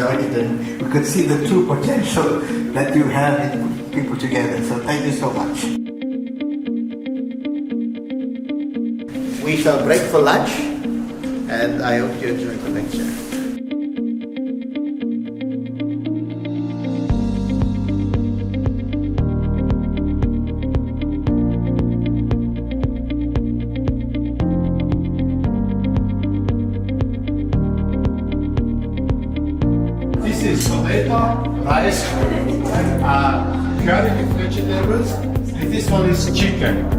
enjoyed it, and we could see the true potential that you have in people together. So thank you so much. We shall break for lunch, and I hope you enjoy the lecture. This is potato, rice, curry with vegetables, and this one is chicken.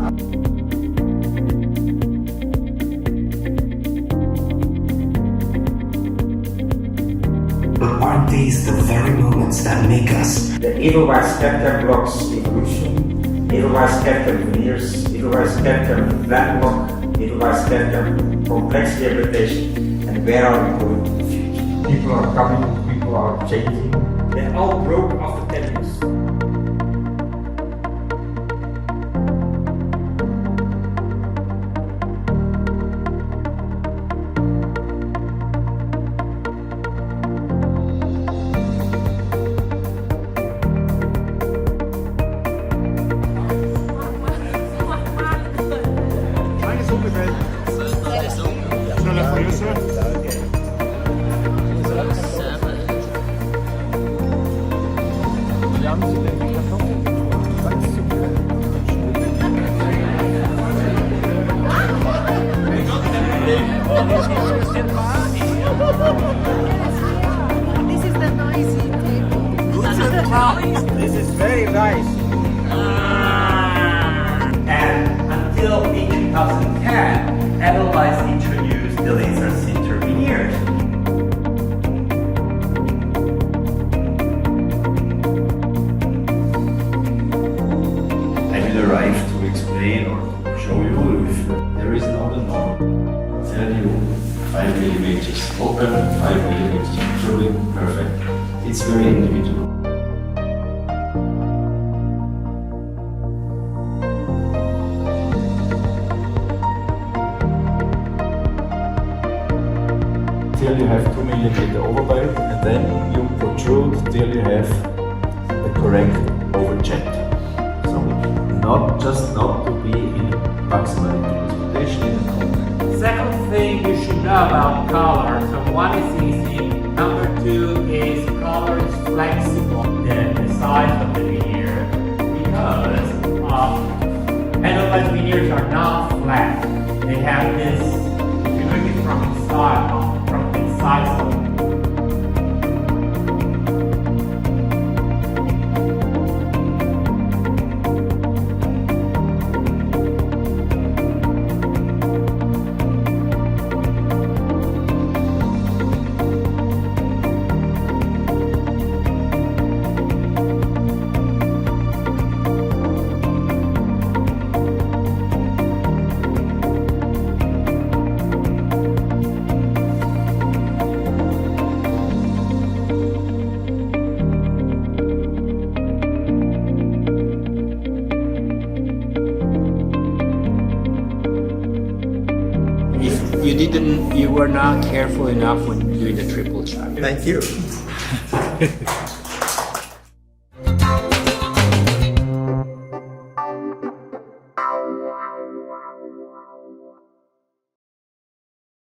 But aren't these the very moments that make us? The edelweiss character blocks evolution, edelweiss character veneers, edelweiss character flat block, edelweiss character complex rehabilitation, and where are we going in the future? People are coming, people are changing. They all broke after 10 years. This is the noisy table. This is very nice. And until 2010, Edelweiss introduced the laser sinter veneers. I will arrive to explain or to show you if there is no norm. Tell you 5 millimeters open, 5 millimeters truly perfect. It's very individual. Till you have 2 millimeter overbite, and then you protrude till you have the correct overjet. So not to be in maximally disputation. Second thing you should know about color. So one is easy. Number two is color is flexible. The size of the veneer, because Edelweiss veneers are not flat. They have this. If you look it from inside. You were not careful enough when doing the triple shot. Thank you.